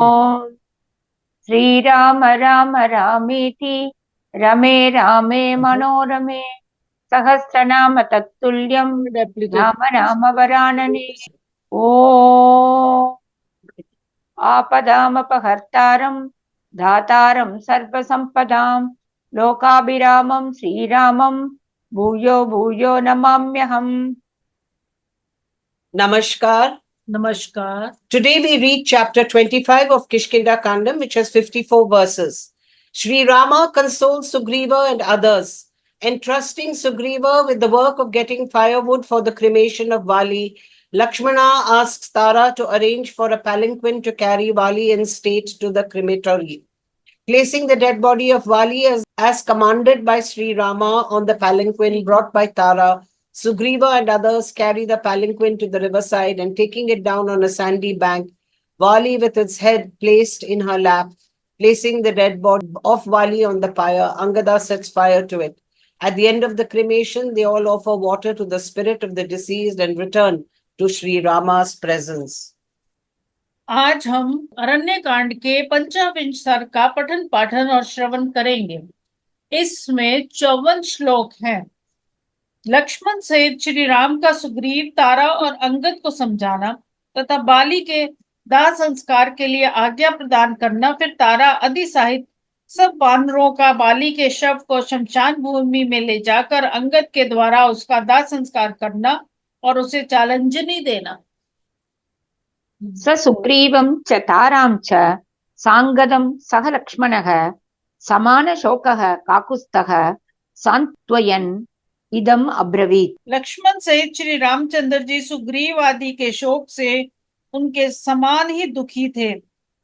ओम श्रीराम राम रामेति रमे रामे मनोरमे सहस्रनाम तत्तुल्यं राम राम वरानने। ओम आपदामपहर्तारं धातारं सर्वसंपदां लोकाभिरामं श्रीरामं भूयो भूयो नमाम्यहम्। Namaskar. Namaskar. Today we read chapter 25 of Kishkinda Kandam, which has 54 verses. Sri Rama consoles Sugriva and others, entrusting Sugriva with the work of getting firewood for the cremation of Vali. Lakshmana asks Tara to arrange for a palanquin to carry Vali in state to the crematory. Placing the dead body of Vali as commanded by Sri Rama on the palanquin brought by Tara, Sugriva and others carry the palanquin to the riverside and taking it down on a sandy bank, Vali with its head placed in her lap, placing the dead body of Vali on the pyre, Angada sets fire to it. At the end of the cremation, they all offer water to the spirit of the deceased and return to Sri Rama's presence. आज हम अरण्य कांड के 55 सर्ग का पठन पाठन और श्रवण करेंगे। इसमें 54 श्लोक हैं। लक्ष्मण सहित श्री राम का सुग्रीव, तारा और अंगद को समझाना तथा बाली के दाह संस्कार के लिए आज्ञा प्रदान करना, फिर तारा आदि सहित सब वानरों का बाली के शव को शमशान भूमि में ले जाकर अंगद के द्वारा उसका दाह संस्कार करना और उसे चालंजनी देना। स सुग्रीवं च तारां च साङ्गदं सह लक्ष्मणः समानशोकः काकुत्स्थः सान्त्वयन् इदम् अब्रवीत्। लक्ष्मण सहित श्री रामचंद्र जी सुग्रीव आदि के शोक से उनके समान ही दुखी थे।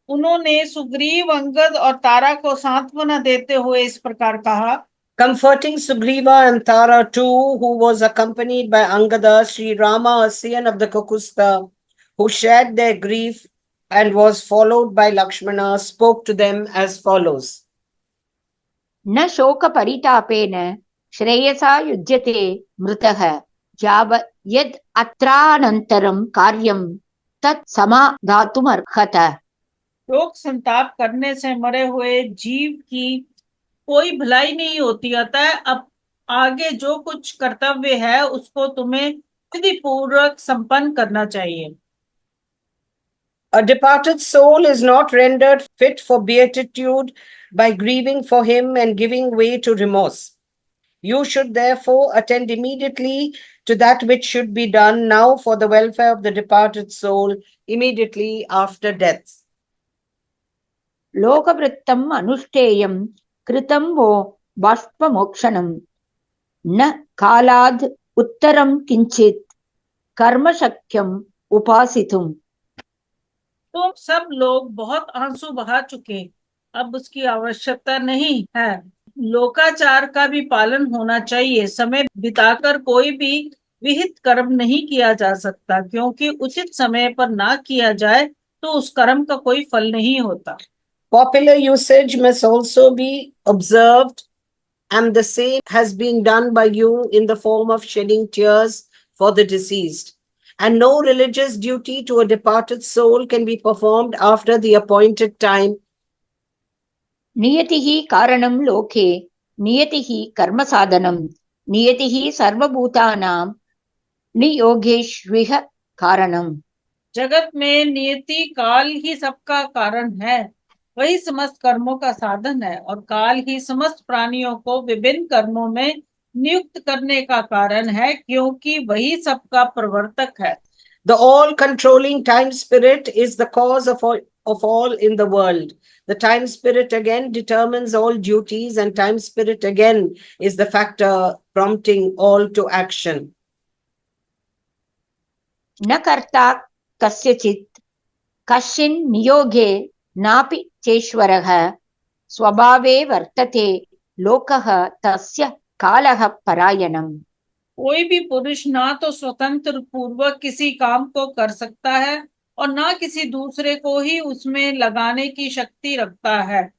उन्होंने सुग्रीव, अंगद और तारा को सांत्वना देते हुए इस प्रकार कहा। Comforting Sugriva and Tara too, who was accompanied by Angada, Sri Rama, a scion of the Kakusta, who shared their grief and was followed by Lakshmana, spoke to them as follows. न शोकपरितापेन श्रेयसा युज्यते मृतः यद् अत्रानन्तरं कार्यं तत् समाधातुमर्हत। शोक संताप करने से मरे हुए जीव की कोई भलाई नहीं होती, अतः अब आगे जो कुछ कर्तव्य है उसको तुम्हें विधि पूर्वक संपन्न करना चाहिए। A departed soul is not rendered fit for beatitude by grieving for him and giving way to remorse. You should therefore attend immediately to that which should be done now for the welfare of the departed soul immediately after death. लोकवृत्तम् अनुष्ठेयं कृतं वो बाष्पमोक्षणं न कालाद् उत्तरं किंचित कर्म शक्यम् उपासितुम्। तुम सब लोग बहुत आंसू बहा चुके, अब उसकी आवश्यकता नहीं है। लोकाचार का भी पालन होना चाहिए। समय बिताकर कोई भी विहित कर्म नहीं किया जा सकता, क्योंकि उचित समय पर ना किया जाए तो उस कर्म का कोई फल नहीं होता। Popular usage must also be observed, and the same has been done by you in the form of shedding tears for the deceased. And no religious duty to a departed soul can be performed after the appointed time. नियतिः कारणं लोके नियतिः कर्म साधनं नियतिः सर्वभूतानां नियोगेष्विह कारणम्। जगत में नियति काल ही सबका कारण है, वही समस्त कर्मों का साधन है और काल ही समस्त प्राणियों को विभिन्न कर्मों में नियुक्त करने का कारण है, क्योंकि वही सबका प्रवर्तक है। The all-controlling time spirit is the cause of all in the world. The time spirit again determines all duties, and time spirit again is the factor prompting all to action. न कर्ता कस्यचित् कश्चिन् नियोगे नापि चेश्वरः स्वभावे वर्तते लोकः तस्य कालः परायणम्। कोई भी पुरुष ना तो स्वतंत्र पूर्वक किसी काम को कर सकता है और ना किसी दूसरे को ही उसमें लगाने की शक्ति रखता है।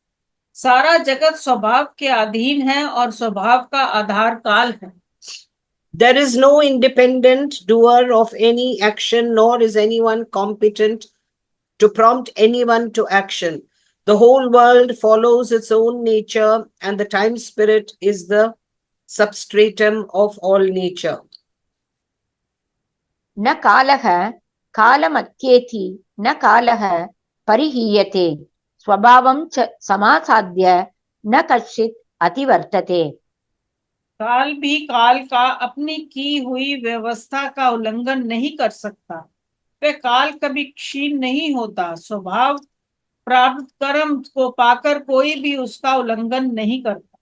सारा जगत स्वभाव के अधीन है और स्वभाव का आधार काल है। There is no independent doer of any action, nor is anyone competent to prompt anyone to action. The whole world follows its own nature, and the time spirit is the substratum of all nature. न कालः कालमत्येति न कालः परिहीयते स्वभावं च समासाद्य न कश्चित् अतिवर्तते। काल भी काल का अपनी की हुई व्यवस्था का उल्लंघन नहीं कर सकता। वह काल कभी क्षीण नहीं होता। स्वभाव प्राप्त कर्म को पाकर कोई भी उसका उल्लंघन नहीं करता।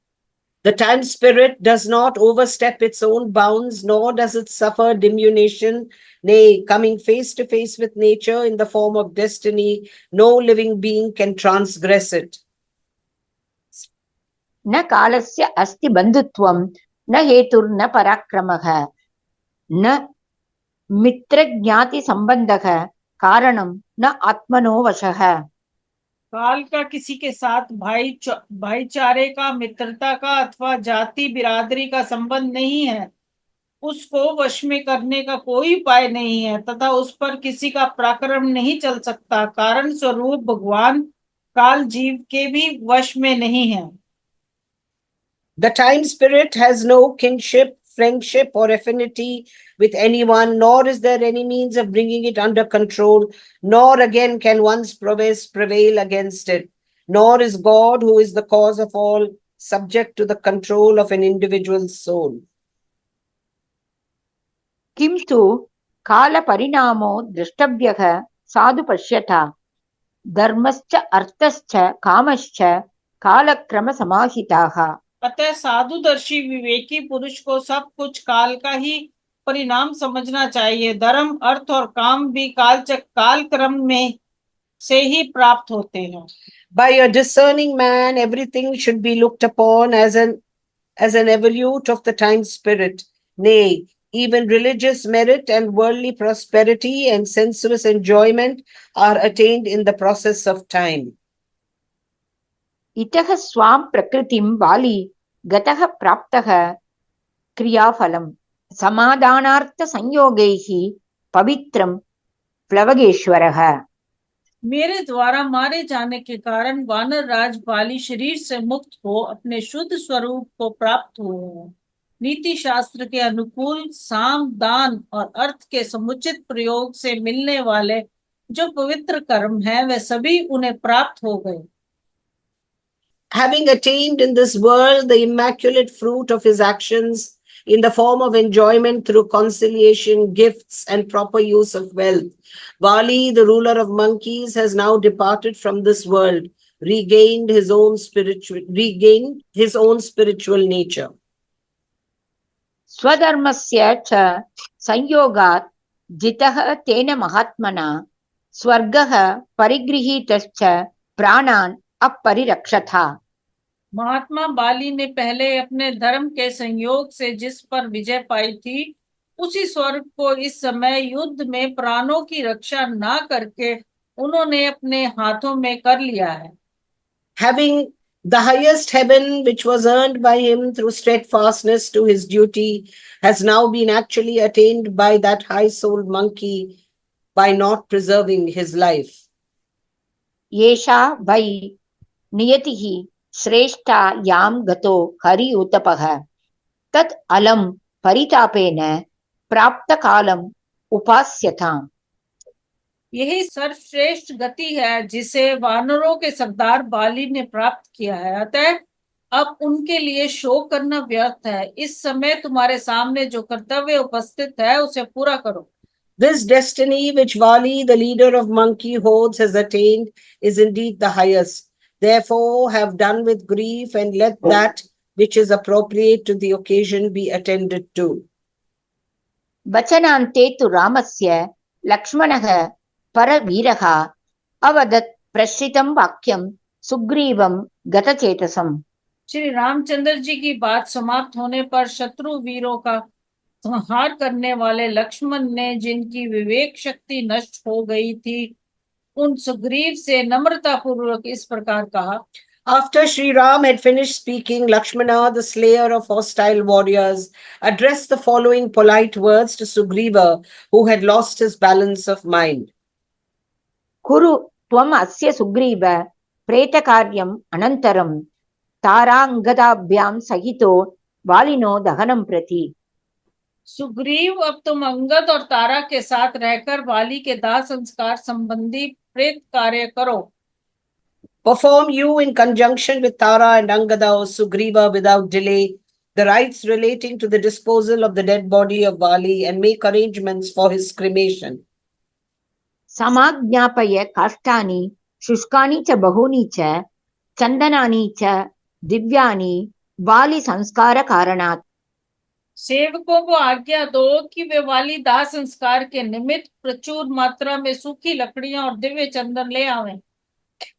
The time spirit does not overstep its own bounds, nor does it suffer diminution. Nay, coming face to face with nature in the form of destiny, no living being can transgress it. न कालस्य अस्ति बन्धुत्वं न हेतुर्न पराक्रमः न मित्रज्ञातिसम्बन्धः कारणं न आत्मनो वशः। काल का किसी के साथ भाईचारे का, मित्रता का अथवा जाति बिरादरी का संबंध नहीं है। उसको वश में करने का कोई उपाय नहीं है तथा उस पर किसी का पराक्रम नहीं चल सकता। कारण स्वरूप भगवान काल जीव के भी वश में नहीं है। The time spirit has no kinship, friendship, or affinity with anyone, nor is there any means of bringing it under control, nor again can one's prowess prevail against it, nor is God, who is the cause of all, subject to the control of an individual's soul. किं तु कालपरिणामो द्रष्टव्यः साधु पश्यता धर्मश्च अर्थश्च कामश्च कालक्रमसमाहिताः। अतः साधुदर्शी विवेकी पुरुष को सब कुछ काल का ही परिणाम समझना चाहिए। धर्म, अर्थ और काम भी काल क्रम में से ही प्राप्त होते हैं। By a discerning man, everything should be looked upon as an evolute of the time spirit. Nay, even religious merit and worldly prosperity and sensuous enjoyment are attained in the process of time. इतः स्वां प्रकृतिं वाली गतः प्राप्तः क्रियाफलं समाधानार्थ संयोगैः पवित्रं प्लवगेश्वरः। मेरे द्वारा मारे जाने के कारण वानर राज बाली शरीर से मुक्त हो अपने शुद्ध स्वरूप को प्राप्त हुए। नीति शास्त्र के अनुकूल साम, दान और अर्थ के समुचित प्रयोग से मिलने वाले जो पवित्र कर्म हैं, वे सभी उन्हें प्राप्त हो गए। Having attained in this world the immaculate fruit of his actions in the form of enjoyment through conciliation, gifts, and proper use of wealth, Bali, the ruler of monkeys, has now departed from this world, regained his own spiritual nature. स्वधर्मस्य च संयोगात् जितः तेन महात्मना स्वर्गः परिगृहीतश्च प्राणान् अपरिरक्षथा। महात्मा बाली ने पहले अपने धर्म के संयोग से जिस पर विजय पाई थी, उसी स्वर्ग को इस समय युद्ध में प्राणों की रक्षा ना करके उन्होंने अपने हाथों में कर लिया है। Having the highest heaven, which was earned by him through steadfastness to his duty, has now been actually attained by that high-souled monkey by not preserving his life. येषा वै नियतिः श्रेष्ठा यां गतो हरि उत्तपः तत् अलम परितापेन प्राप्त कालम उपास्यताम्। यही सर्वश्रेष्ठ गति है जिसे वानरों के सरदार बाली ने प्राप्त किया है। अतः अब उनके लिए शोक करना व्यर्थ है। इस समय तुम्हारे सामने जो कर्तव्य उपस्थित है उसे पूरा करो। This destiny which Vali, the leader of monkey hordes, has attained is indeed the highest. Therefore, have done with grief and let that which is appropriate to the occasion be attended to. वचनान्ते तु रामस्य लक्ष्मणः परवीरः अवदत् प्रश्रितं वाक्यं सुग्रीवं गतचेतसम्। श्री रामचंद्र जी की बात समाप्त होने पर शत्रु वीरों का संहार करने वाले लक्ष्मण ने, जिनकी विवेक शक्ति नष्ट हो गई थी, उन सुग्रीव से नम्रता पूर्वक इस प्रकार कहा। After Sri Ram had finished speaking, Lakshmana, the slayer of hostile warriors, addressed the following polite words to Sugriva, who had lost his balance of mind. कुरु त्वम् अस्य सुग्रीव प्रेतकार्यम् अनन्तरं ताराङ्गदाभ्यां सहितो वालिनो दहनं प्रति। सुग्रीव, अब तुम अंगद और तारा के साथ रहकर वाली के दाह संस्कार संबंधी प्रेत कार्य करो। Perform you in conjunction with Tara and Angada or Sugriva without delay the rites relating to the disposal of the dead body of Vali and make arrangements for his cremation. समाज्ञापय काष्ठानि शुष्कानि च बहूनि च चन्दनानि च दिव्यानि वाली संस्कार कारणात्। सेवकों को आज्ञा दो कि वे वाली दाह संस्कार के निमित्त प्रचुर मात्रा में सूखी लकड़ियां और दिव्य चंदन ले आवें।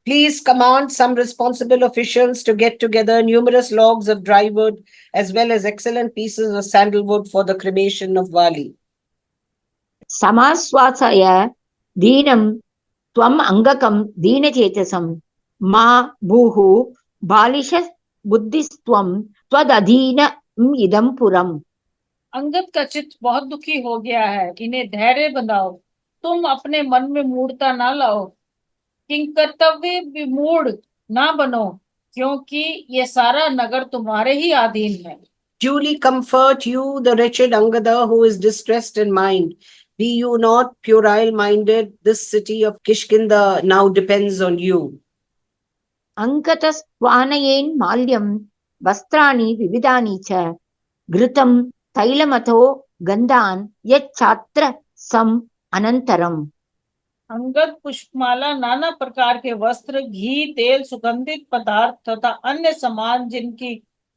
Please command some responsible officials to get together numerous logs of dry wood as well as excellent pieces of sandalwood for the cremation of Vali. समाश्वासय दीनं त्वम् अङ्गकं दीनचेतसं मा भूः बालिश बुद्धिस्त्वं त्वदधीनम् इदं पुरम्। अंगद का चित्त बहुत दुखी हो गया है, इन्हें धैर्य बनाओ। तुम अपने मन में मूढ़ता ना लाओ, किंकर्तव्य विमूढ़ ना बनो, क्योंकि ये सारा नगर तुम्हारे ही अधीन है। Duly comfort you, the wretched Angada, who is distressed in mind. Be you not puerile-minded. This city of Kishkinda now depends on you. अङ्कतस्त्वानयेन् माल्यं वस्त्राणि विविधानि च घृतं तैलमथो गन्धान् यच्छात्र सम् अनन्तरम्। अंगद पुष्पमाला, नाना प्रकार के वस्त्र, घी, तेल, सुगंधित पदार्थ तथा अन्य सामान जिनकी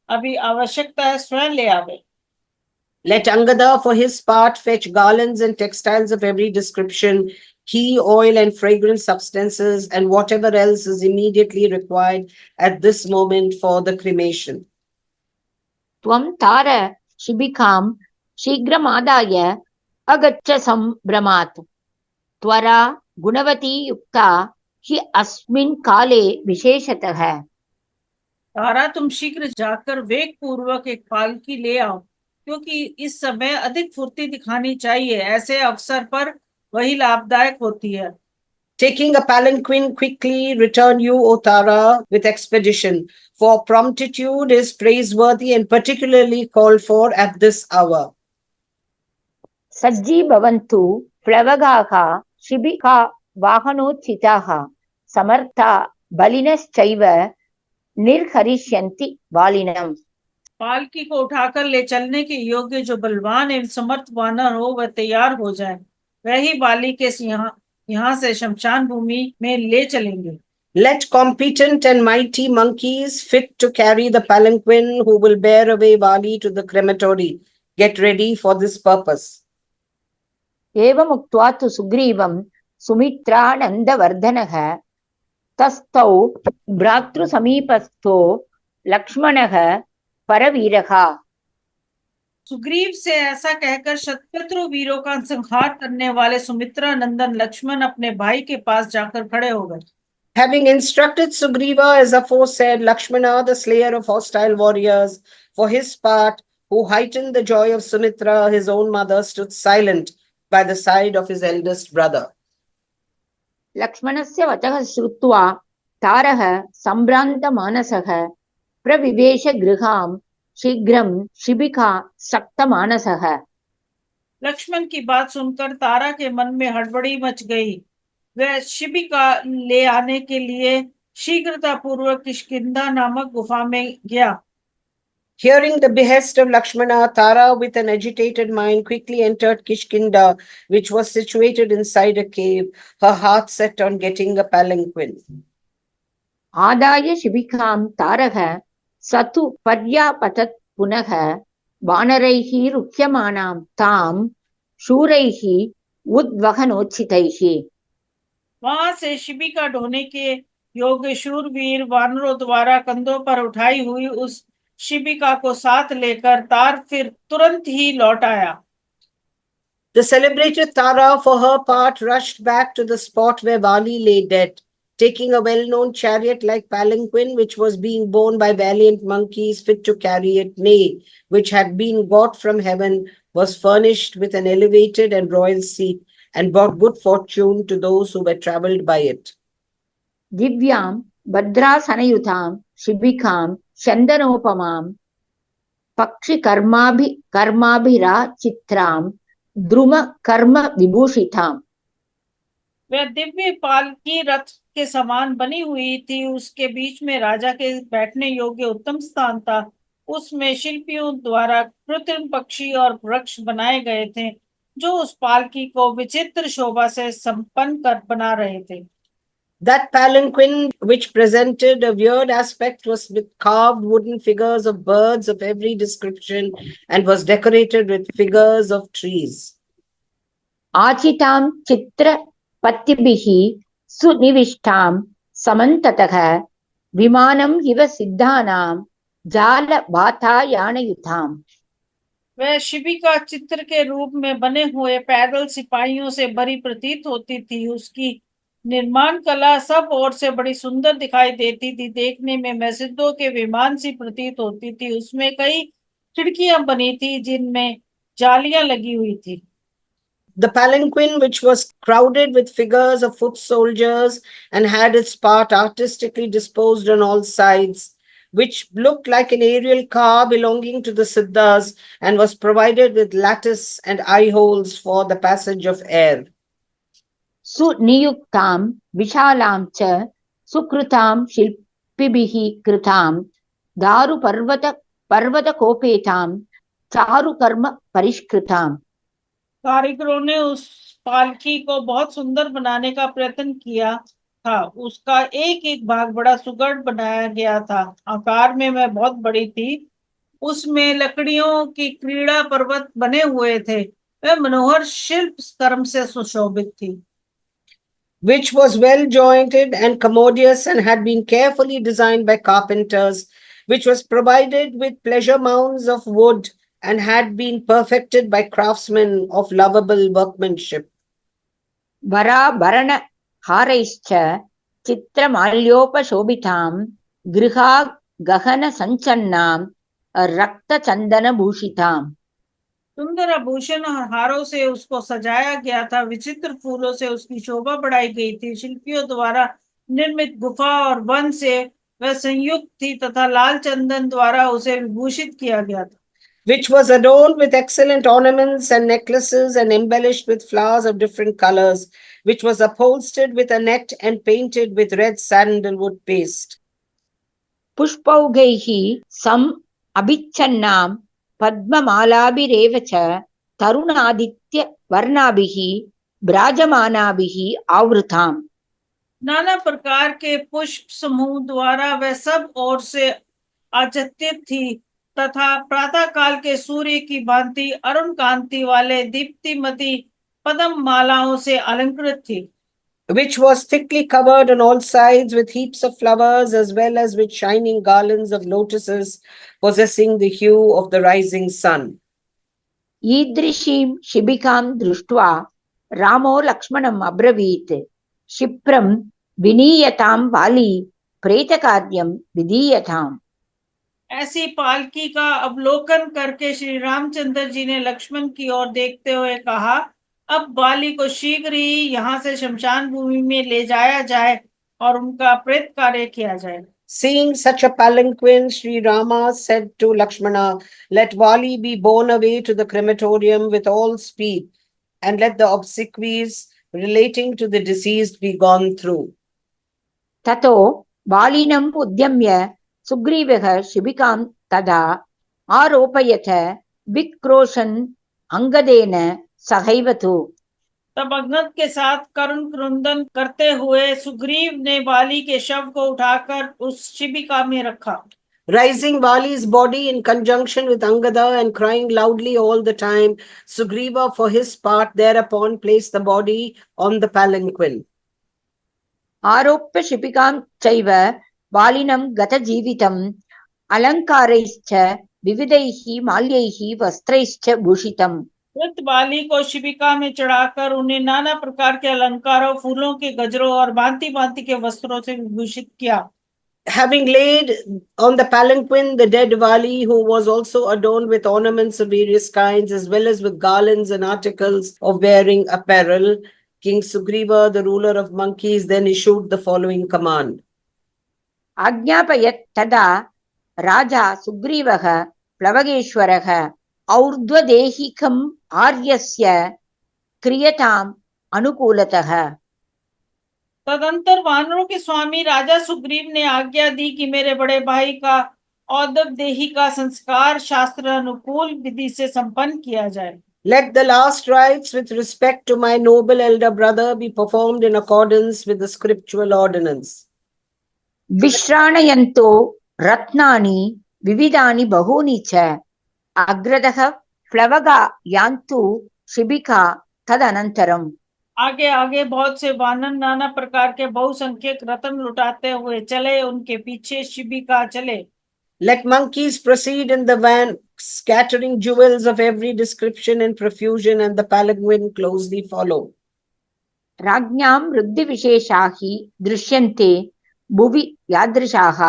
अभी आवश्यकता है स्वयं ले आवे। Let Angada for his part fetch garlands and textiles of every description, ghee, oil and fragrant substances, and whatever else is immediately required at this moment for the cremation. त्वं तार शिबिकां शीघ्रमादाय अगच्छ सम्भ्रमात्। त्वरा गुणवती युक्ता हि अस्मिन् काले विशेषतः। तारा, तुम शीघ्र जाकर वेग पूर्वक एक पालकी ले आओ, क्योंकि इस समय अधिक फुर्ती दिखानी चाहिए। ऐसे अवसर पर वही लाभदायक होती है। Taking a palanquin, quickly return you, O Tara, with expedition, for promptitude is praiseworthy and particularly called for at this hour. सज्जी भवन्तु प्लवगाः शिबिका वाहनोचिताः समर्था बलिनश्चैव निर्हरिष्यन्ति वालिनम्। पालकी को उठाकर ले चलने के योग्य जो बलवान एवं समर्थ वानर हो वह तैयार हो जाए, वही वाली के यहाँ से शमशान भूमि में ले चलेंगे। Let competent and mighty monkeys fit to carry the palanquin who will bear away Vali to the crematory get ready for this purpose. एवमुक्त्वा तु सुग्रीवं सुमित्रानन्दवर्धनः तस्थौ भ्रातृसमीपस्थो लक्ष्मणः परवीरः। सुग्रीव से ऐसा कहकर शतशत्रु वीरों का संहार करने वाले सुमित्रा नंदन लक्ष्मण अपने भाई के पास जाकर खड़े हो गए। Having instructed Sugriva as aforesaid, Lakshmana, the slayer of hostile warriors, for his part, who heightened the joy of Sumitra, his own mother, stood silent by the side of his eldest brother. लक्ष्मणस्य वचः श्रुत्वा तारः सम्भ्रान्तमानसः प्रविवेश गृहां शीघ्रं शिबिका सक्तमानसः। लक्ष्मण की बात सुनकर तारा के मन में हड़बड़ी मच गई। वह शिबिका ले आने के लिए शीघ्रता पूर्वक किष्किंधा नामक गुफा में गया। Hearing the behest of Lakshmana, Tara, with an agitated mind, quickly entered Kishkinda, which was situated inside a cave, her heart set on getting a palanquin. आदाय शिबिकां तारः सतु पर्यापतत् पुनः वानरैः रुह्यमानां तां शूरैः उद्वहनोचितैः। वहां से शिबिका ढोने के योग्य शूरवीर वानरों द्वारा कंधों पर उठाई हुई उस शिबिका को साथ लेकर तार फिर तुरंत ही लौट आया। The celebrated Tara, for her part, rushed back to the spot where Vali lay dead, taking a well-known chariot-like palanquin, which was being borne by valiant monkeys fit to carry it, nay, which had been got from heaven, was furnished with an elevated and royal seat, and brought good fortune to those who were traveled by it. दिव्यां भद्रासनयुतां शिबिकां चन्दनोपमां कर्माभिराचित्रां द्रुम कर्म विभूषिताम्। वह दिव्य पालकी रथ के समान बनी हुई थी। उसके बीच में राजा के बैठने योग्य उत्तम स्थान था। उसमें शिल्पियों द्वारा कृत्रिम पक्षी और वृक्ष बनाए गए थे, जो उस पालकी को विचित्र शोभा से संपन्न कर बना रहे थे। That palanquin, which presented a weird aspect, was with carved wooden figures of birds of every description and was decorated with figures of trees. आचितां चित्रपत्तिभिः सुनिविष्टां समन्ततः विमानम् इव सिद्धानां जालबातायानयुताम्। वह शिबिका चित्र के रूप में बने हुए पैदल सिपाहियों से भरी प्रतीत होती थी। उसकी निर्माण कला सब ओर से बड़ी सुंदर दिखाई देती थी। देखने में मस्जिदों के विमान सी प्रतीत होती थी। उसमें कई खिड़कियां बनी थी जिनमें जालियां लगी हुई थी। The palanquin, which was crowded with figures of foot soldiers and had its part artistically disposed on all sides, which looked like an aerial car belonging to the Siddhas and was provided with lattice and eye holes for the passage of air. सुनियुक्तां विशालां च सुकृतां शिल्पिभिः कृतां पर्वतकोपेतां चारुकर्म परिष्कृताम्। कारीगरों ने उस पालकी को बहुत सुंदर बनाने का प्रयत्न किया था। उसका एक एक भाग बड़ा सुगढ़ बनाया गया था। आकार में वह बहुत बड़ी थी। उसमें लकड़ियों की क्रीड़ा पर्वत बने हुए थे। वह मनोहर शिल्प कर्म से सुशोभित थी। Which was well jointed and commodious and had been carefully designed by carpenters, which was provided with pleasure mounds of wood and had been perfected by craftsmen of lovable workmanship. वराभरण हारैश्च चित्रमाल्योपशोभितां गृहा गहन संचन्नां रक्तचंदनभूषिताम्। सुंदर आभूषण और हारों से उसको सजाया गया था। विचित्र फूलों से उसकी शोभा बढ़ाई गई थी। शिल्पियों द्वारा निर्मित गुफा और वन से वह संयुक्त थी तथा लाल चंदन द्वारा उसे विभूषित किया गया था। Which was adorned with excellent ornaments and necklaces and embellished with flowers of different colors, which was upholstered with a net and painted with red sandalwood paste. पुष्पौघैः सम अभिच्छन्नां पद्ममालाभिरेव च तरुणादित्य वर्णाभिः विराजमानाभिः आवृताम्। नाना प्रकार के पुष्प समूह द्वारा वह सब ओर से आच्छादित थी तथा प्रातः काल के सूर्य की भांति अरुण कांति वाले दीप्तिमती पद्म मालाओं से अलंकृत थी। Which was thickly covered on all sides with heaps of flowers as well as with shining garlands of lotuses possessing the hue of the rising sun. ईदृशीं शिबिकां दृष्ट्वा रामो लक्ष्मणम् अब्रवीत् क्षिप्रं विनीयतां वाली प्रेतकार्यं विधीयताम्। ऐसी पालकी का अवलोकन करके श्री रामचंद्र जी ने लक्ष्मण की ओर देखते हुए कहा, अब बाली को शीघ्र ही यहाँ से शमशान भूमि में ले जाया जाए और उनका प्रेत कार्य किया जाए। Seeing such a palanquin, Sri Rama said to Lakshmana, "Let Vali be borne away to the crematorium with all speed, and let the obsequies relating to the deceased be gone through." ततो वालिनम् उद्यम्य सुग्रीवः शिबिकां तदा आरोपयत विक्रोशन् अंगदेन सहैव तु। तब अंगद के साथ करुण क्रंदन करते हुए सुग्रीव ने वाली के शव को उठाकर उस शिबिका में रखा। Raising Vali's body in conjunction with Angada and crying loudly all the time, Sugriva for his part thereupon placed the body on the palanquin. आरोप्य शिबिकां चैव वालिनं गतजीवितम् अलङ्कारैश्च विविधैः माल्यैः वस्त्रैश्च भूषितम्। मृत बाली को शिबिका में चढ़ाकर उन्हें नाना प्रकार के अलंकारों, फूलों के गजरों और भांति भांति के वस्त्रों से विभूषित किया। Having laid on the palanquin the dead Vali, who was also adorned with ornaments of various kinds, as well as with garlands and articles of wearing apparel, King Sugriva, the ruler of monkeys, then issued the following command. आज्ञापयत् तदा राजा सुग्रीवः प्लवगेश्वरः और्ध्वदेहिकम् आर्यस्य क्रियताम् अनुकूलतः। तदंतर वानरों के स्वामी राजा सुग्रीव ने आज्ञा दी कि मेरे बड़े भाई का औदव देही का संस्कार शास्त्र अनुकूल विधि से संपन्न किया जाए। Let the last rites with respect to my noble elder brother be performed in accordance with the scriptural ordinance. विश्राणयन्तो रत्नानि विविधानि बहूनि च अग्रतः प्लवगा यान्तु शिबिका तदनन्तरम्। आगे आगे बहुत से वानर नाना प्रकार के बहुसंख्यक रत्न लुटाते हुए चले, उनके पीछे शिबिका चले। Let monkeys proceed in the van, scattering jewels of every description and profusion, and the palanquin closely follow. राज्ञां वृद्धिविशेषाः दृश्यन्ते भुवि यादृशाः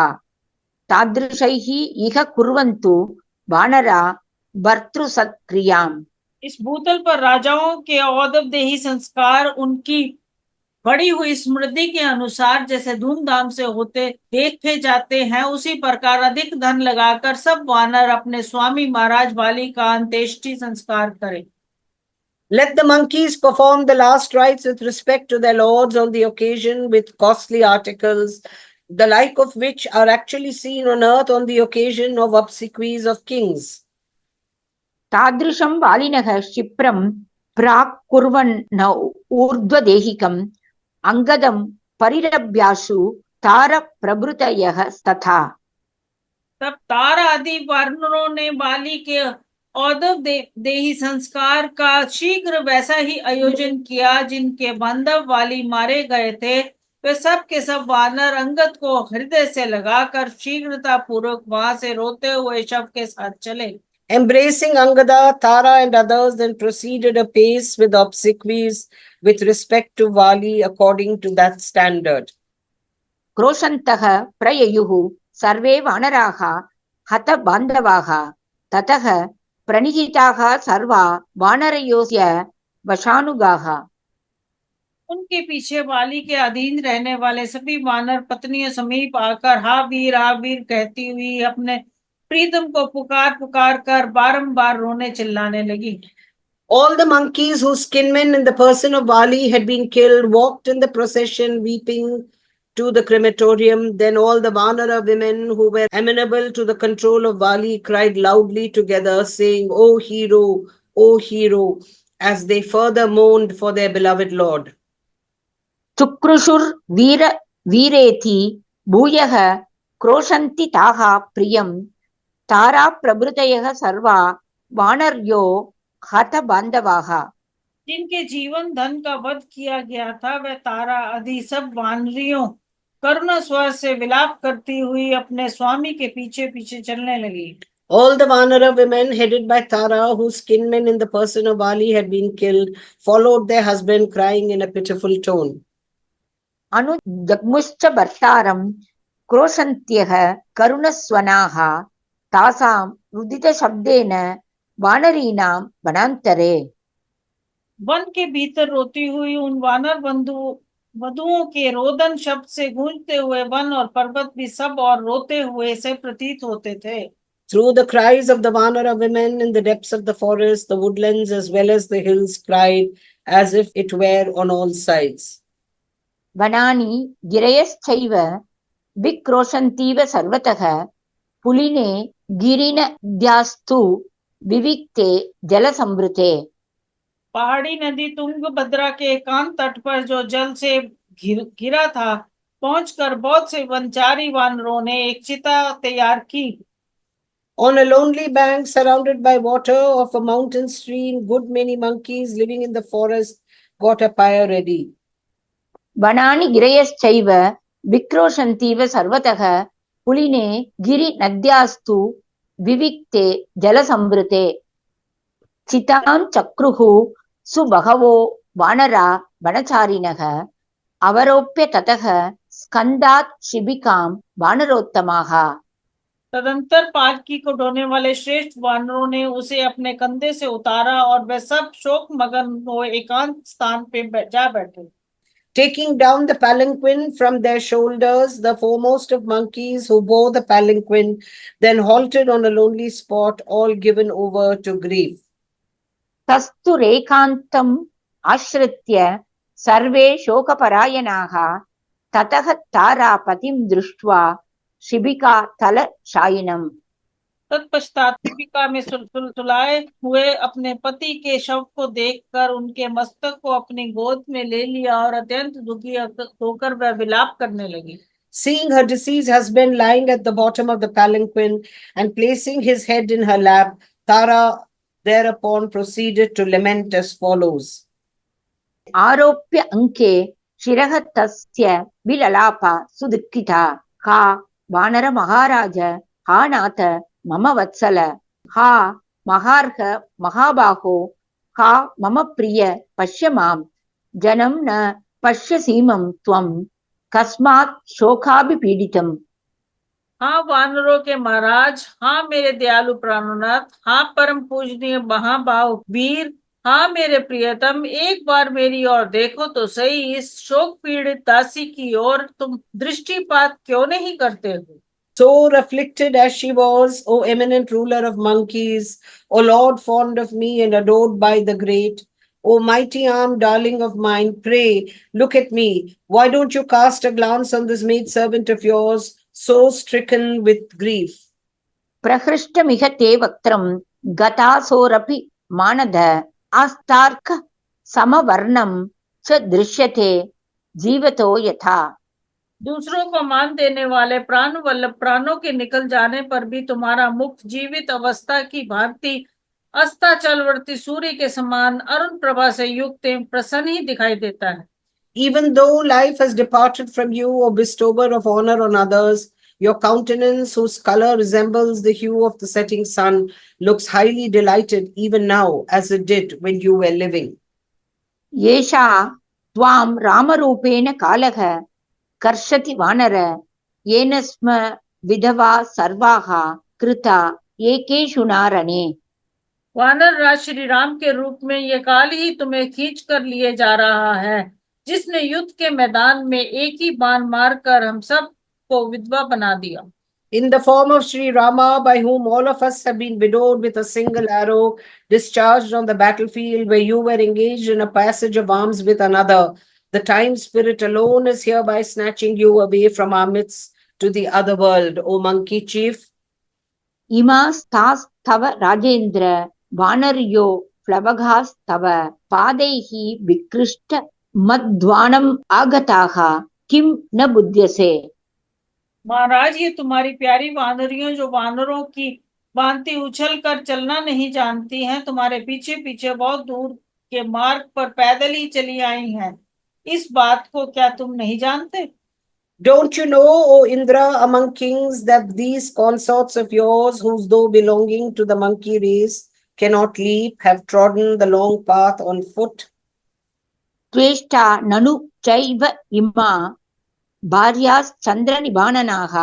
तादृशैः इह कुर्वन्तु वानरा भर्तृसत्क्रियाम्। इस भूतल पर राजाओं के औदव देही संस्कार उनकी बढ़ी हुई स्मृति के अनुसार जैसे धूमधाम से होते देखे जाते हैं, उसी प्रकार अधिक धन लगाकर सब वानर अपने स्वामी महाराज वाली का अंत्येष्टि संस्कार करें। Let the monkeys perform the last rites with respect to their lords on the occasion with costly articles, the like of which are actually seen on earth on the occasion of obsequies of kings. तादृशं वालिनः क्षिप्रं प्राक् कुर्वन् ऊर्ध्वदेहिकम् अंगदं परिरभ्याशु तार प्रभृतयः तथा। तब तारा आदि वानरों ने वाली के औदव देही संस्कार का शीघ्र वैसा ही आयोजन किया, जिनके बांधव वाली मारे गए थे वे सब के सब वानर अंगद को हृदय से लगाकर शीघ्रता पूर्वक वहां से रोते हुए शव के साथ चले। Embracing Angada, Tara and others then proceeded apace with obsequies with respect to Vali according to that standard. क्रोशन्तः प्रययुः सर्वे वानराः हत बान्धवाः ततः प्रणिहिताः सर्वा वानरयोस्य वशानुगाः। उनके पीछे वाली के अधीन रहने वाले सभी वानर पत्नियों समीप आकर हा वीर कहती हुई अपने प्रीतम को पुकार पुकार कर बारंबार रोने चिल्लाने लगी। All the monkeys whose kinmen in the person of Vali had been killed walked in the procession weeping to the crematorium. Then all the Vanara women who were amenable to the control of Vali cried loudly together, saying, O hero, as they further mourned for their beloved lord. चुक्रुषुर वीर वीरेति भूयः क्रोशन्ति ताः प्रियं तारा प्रभृतयः सर्वा वानर्यो हत बांधवाः। जिनके जीवन धन का वध किया गया था वह तारा आदि सब वानरियों करुणा स्वर से विलाप करती हुई अपने स्वामी के पीछे पीछे चलने लगी। All the Vanara women headed by Tara, whose kinmen in the person of Vali had been killed, followed their husband crying in a pitiful tone. अनु जग्मुश्च भर्तारं क्रोशन्त्यः करुणस्वनाः तासां रुदित शब्देन वानरीनां वनान्तरे। वन के भीतर रोती हुई उन वानर वधुओं के रोदन शब्द से गूंजते हुए वन और पर्वत भी सब और रोते हुए से प्रतीत होते थे। Through the cries of the Vanara women in the depths of the forest, the woodlands as well as the hills cried as if it were on all sides. वनानि गिरयश्चैव विक्रोशन्तीव सर्वतः पुलिने गिरिनद्यास्तु विविक्ते जलसंवृते। पहाड़ी नदी तुंगभद्रा के एकांत तट पर जो जल से घिरा था पहुंचकर बहुत से वनचारी वानरों ने एक चिता तैयार की। On a lonely bank surrounded by water of a mountain stream, good many monkeys living in the forest got a pyre ready. वनानि गिरयश्चैव विक्रोशन्तीव सर्वतः पुलिने गिरिनद्यास्तु विविक्ते जलसंवृते। चितां चक्रुः सुबहवो वानरा वनचारिणः अवरोप्य ततः स्कन्दात् शिबिकां वानरोत्तमाः। तदंतर पालकी को ढोने वाले श्रेष्ठ वानरों ने उसे अपने कंधे से उतारा और वे सब शोक मगन हो एकांत स्थान पे जा बैठे। Taking down the palanquin from their shoulders, the foremost of monkeys who bore the palanquin then halted on a lonely spot, all given over to grief. तस्तु रेखान्तम् आश्रित्य सर्वे शोकपरायणाः। ततः तारा पतिं दृष्ट्वा शिबिका तलशायिनम्। तत्पश्चात शिबिका में सुलाए हुए अपने पति के शव को देखकर उनके मस्तक को अपनी गोद में ले लिया और अत्यंत दुखी होकर वह विलाप करने लगी। Seeing her deceased husband lying at the bottom of the palanquin and placing his head in her lap, Tara thereupon proceeded to lament as follows. आरोप्य अंके शिरः तस्य विललाप सुदुःखिता। हा वानर महाराज, हा नाथ मम वत्सल, हा महार्ह महाबाहो, हा मम प्रिय पश्य माम्। जनं न पश्यसीमं त्वं कस्मात् शोकाभिपीडितम्। हाँ वानरों के महाराज, हाँ मेरे दयालु प्राणनाथ, हाँ परम पूजनीय महाभाव वीर, हाँ मेरे प्रियतम, एक बार मेरी ओर देखो तो सही। इस शोक पीड़ित दासी की ओर तुम दृष्टिपात क्यों नहीं करते हो? So afflicted as she was, O eminent ruler of monkeys, O Lord fond of me and adored by the great, O mighty arm darling of mine, pray, look at me. Why don't you cast a glance on this maidservant of yours, so stricken with grief? प्रहृष्टमिह ते वक्त्रं गतासोरपि मानद आस्तार्क समवर्णं च दृश्यते जीवतो यथा। दूसरों को मान देने वाले प्राण वल्लभ प्राणों के निकल जाने पर भी तुम्हारा मुख जीवित अवस्था की भांति अस्ताचलवर्ती सूर्य के समान अरुण प्रभा से युक्त एवं प्रसन्न ही दिखाई देता है। Even though life has departed from you, O bestower of honor on others, your countenance, whose color resembles the hue of the setting sun, looks highly delighted even now, as it did when you were living. येषा त्वां रामरूपेण कालः कर्षति वानर, येन स्म विधवा सर्वाः कृता एकेषु नारणे। वानर राज श्री राम के रूप में ये काल ही तुम्हें खींच कर लिए जा रहा है, जिसने युद्ध के मैदान में एक ही बाण मारकर हम सब को विधवा बना दिया। In the form of Sri Rama, by whom all of us have been widowed with a single arrow discharged on the battlefield where you were engaged in a passage of arms with another, the time spirit alone is hereby snatching you away from our midst to the other world, O monkey chief. इमास्तास्तव Rajendra वानर्यो प्लवगास्तव पादैः विकृष्ट मध्वानम् आगताः किं न बुध्यसे। महाराज, ये तुम्हारी प्यारी वानरियों जो वानरों की भांति उछल कर चलना नहीं जानती हैं, तुम्हारे पीछे पीछे बहुत दूर के मार्ग पर पैदल ही चली आई हैं। इस बात को क्या तुम नहीं जानते? Don't you know, O Indra, among kings, that these consorts of yours, whose though belonging to the monkey race cannot leap, have trodden the long path on foot? त्वेष्टा ननु चैव इमा भार्याश्चन्द्रनिबाणनाः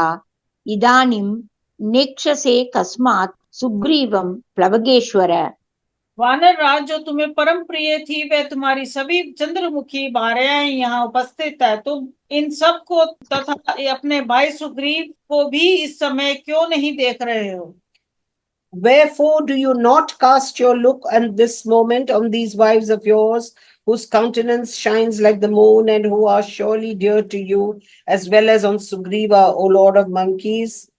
इदानीं नेक्षसे कस्मात् सुग्रीवं प्लवगेश्वर। वानर राज जो तुम्हें परम प्रिय थी, वे तुम्हारी सभी चंद्रमुखी भार्याएं यहाँ उपस्थित है। तुम इन सब को तथा अपने भाई सुग्रीव को भी इस समय क्यों नहीं देख रहे हो? Wherefore do you not cast your look at this moment on these wives of yours, whose countenance shines like the moon and who are surely dear to you, as well as on Sugriva, O Lord of monkeys?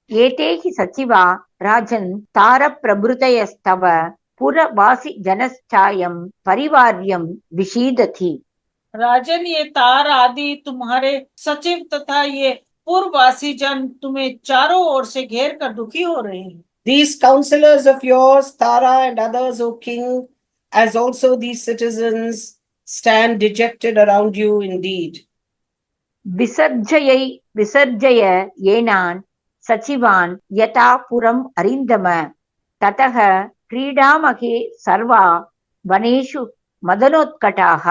एते हि सचिवा राजन् तारप्रभृतयस्तव पुरवासि जनश्चायं परिवार्यं विषीदति। राजन, ये तार आदि तुम्हारे सचिव तथा ये पूर्ववासी जन तुम्हें चारों ओर से घेर कर दुखी हो रहे हैं। These counselors of yours, Tara and others, O king, as also these citizens, stand dejected around you indeed. विसर्जय येनान् सचिवान् यथा पुरम् अरिन्दम ततः क्रीडामहे सर्वा वनेषु मदनोत्कटाः।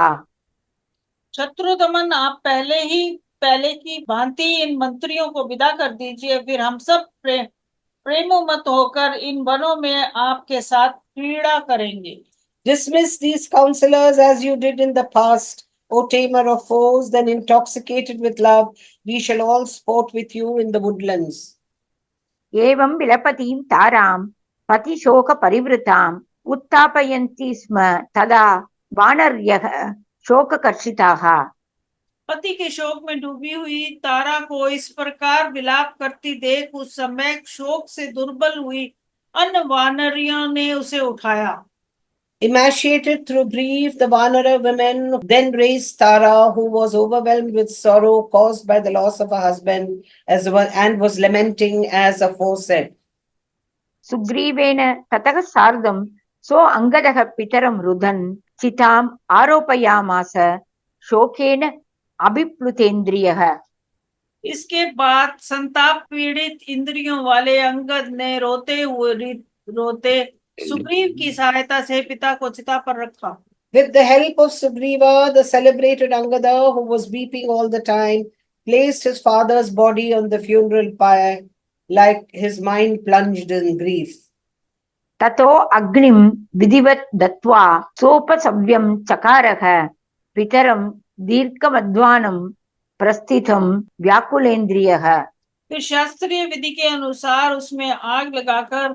शत्रुदमन, आप पहले ही पहले की भांति इन मंत्रियों को विदा कर दीजिए, फिर हम सब प्रेमोन्मत्त होकर इन वनों में आपके साथ क्रीड़ा करेंगे। Dismiss these counselors as you did in the past, O tamer of foes, then intoxicated with love, we shall all sport with you in the woodlands. एवं विलपतीं तारां पतिशोकपरिवृताम् उत्थापयन्ति स्म तदा वानर्यः शोककर्षिताः। पति के शोक में डूबी हुई तारा को इस प्रकार विलाप करती देख उस समय शोक से दुर्बल हुई अन्य वानरियों ने उसे उठाया। Emaciated through grief, the Vanara women then raised Tara, who was overwhelmed with sorrow caused by the loss of her husband, and was lamenting as aforesaid. सुग्रीवेण ततः सार्धं सो अङ्गदः पितरं रुदन् चिताम् आरोपयामास शोकेन अभिप्लुतेन्द्रियः। इसके बाद संताप पीड़ित इंद्रियों वाले अंगद ने रोते सुग्रीव की सहायता से पिता को चिता पर रखा। With the help of Sugriva, the celebrated Angada, who was weeping all the time, placed his father's body on the funeral pyre, like his mind plunged in grief. ततो अग्निं विधिवत् दत्त्वा सोपसव्यं चकारः पितरं दीर्घमध्वानं प्रस्थितं व्याकुलेन्द्रियः। फिर शास्त्रीय विधि के अनुसार उसमें आग लगाकर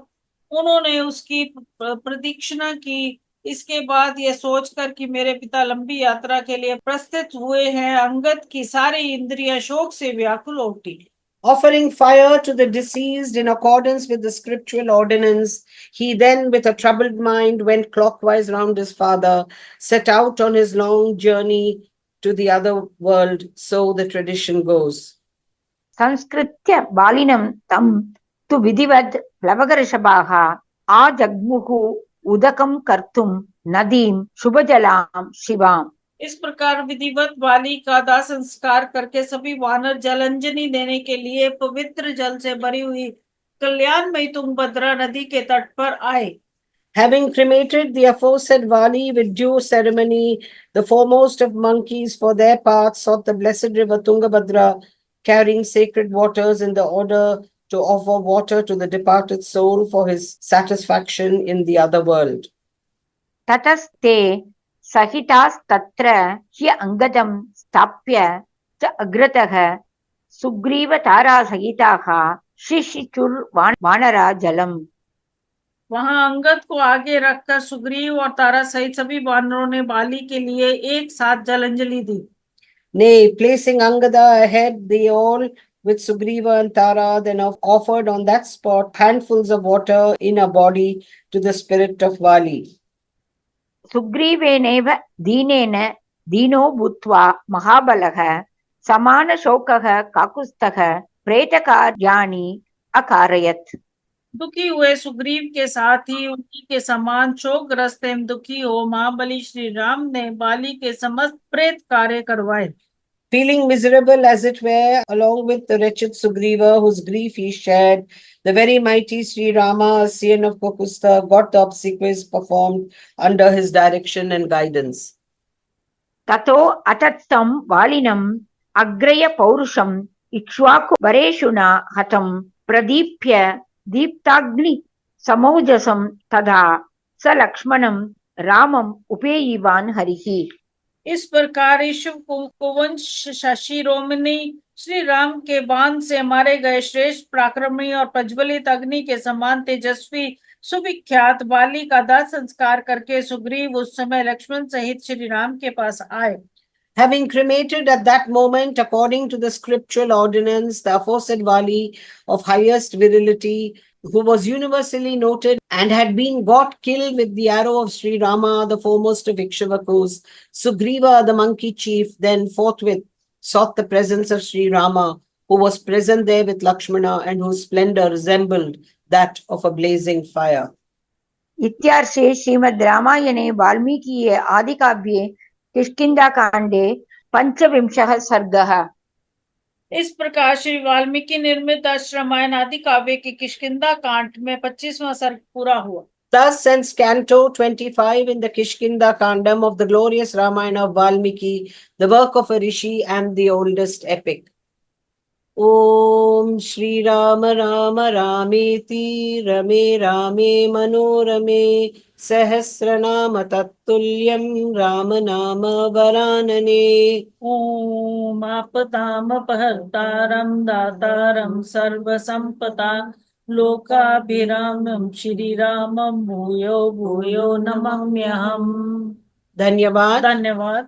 उन्होंने उसकी प्रदक्षिणा की। इसके बाद यह सोचकर कि मेरे पिता लंबी यात्रा के लिए प्रस्थित हुए हैं, अंगद की सारी इंद्रियां शोक से व्याकुल उठी। Offering fire to the deceased in accordance with the scriptural ordinance, he then, with a troubled mind, went clockwise round his father, set out on his long journey to the other world, so the tradition goes. संस्कृत्य बालिनं तं तु विधिवद् प्लवगऋषभाः आजग्मुः उदकं कर्तुं नदीं शुभजलां शिवाम्। इस प्रकार विधिवत बाली का दाह संस्कार करके सभी वानर जलांजलि देने के लिए पवित्र जल से भरी हुई कल्याणमयी तुंगभद्रा नदी के तट पर आए। Having cremated the aforesaid Vali with due ceremony, the foremost of monkeys for their part sought the blessed river Tungabhadra, carrying sacred waters in the order to offer water to the departed soul for his satisfaction in the other world. ततस्ते सहितास्तत्र हि अंगदं स्थाप्य च अग्रतः सुग्रीवतारासहिताः शिशिचुर्वानरा जलम्। वहां अंगद को आगे रखकर सुग्रीव और तारा सहित सभी वानरों ने बाली के लिए एक साथ जलांजलि दी। Nay, placing Angada ahead, they all with Sugriva and Tara then offered on that spot handfuls of water in a body to the spirit of Vali. सुग्रीवेणेव दीनेन दीनो भूत्वा महाबलः समानशोकः काकुत्स्थः प्रेतकार्याणि अकारयत्। दुखी हुए सुग्रीव के साथ ही उन्हीं के समान शोकग्रस्त एवं दुखी हो महाबली श्री राम ने बाली के समस्त प्रेत कार्य करवाए। Feeling miserable as it were, along with the wretched Sugriva, whose grief he shared, the very mighty Sri Rama, Sien of Kakusta, got the obsequies performed under his direction and guidance. ततो अतत्तं वालिनं अग्रय पौरुषं इक्ष्वाकु वरेषुना हतं प्रदीप्य दीप्ताग्नि समौजसं तदा स लक्ष्मणं रामम् उपेयिवान् हरिः। इस प्रकार ईश्व कुवंश शिरोमणि श्री राम के बाण से मारे गए श्रेष्ठ पराक्रमी और प्रज्वलित अग्नि के समान तेजस्वी सुविख्यात बाली का दाह संस्कार करके सुग्रीव उस समय लक्ष्मण सहित श्री राम के पास आए। Having cremated at that moment, according to the scriptural ordinance, the aforesaid Vali of highest virility, who was universally noted and had been got killed with the arrow of Sri Rama, the foremost of Ikshvakus, Sugriva, the monkey chief, then forthwith sought the presence of Sri Rama, who was present there with Lakshmana and whose splendor resembled that of a blazing fire. इत्यार्षे श्रीमद् रामायणे वाल्मीकिये आदिकाव्ये किष्किन्धाकाण्डे पंचविंशः सर्गः। इस प्रकार श्री वाल्मीकि निर्मित रामायण आदि काव्य की किष्किंधा कांड में 25वां सर्ग पूरा हुआ। Thus ends Canto 25 in the Kishkinda Kandam of the glorious Ramayana of Valmiki, the work of a rishi and the oldest epic. Om Shri Rama Rama Rameti Rame Rame Manorame Sahasranama Tattulyam Rama Nama Varanane. ॐ आपदामपहर्तारं दातारं सर्वसम्पदां लोकाभिरामं श्रीरामं भूयो भूयो नमाम्यहम्। Dhanyavad. धन्यवाद।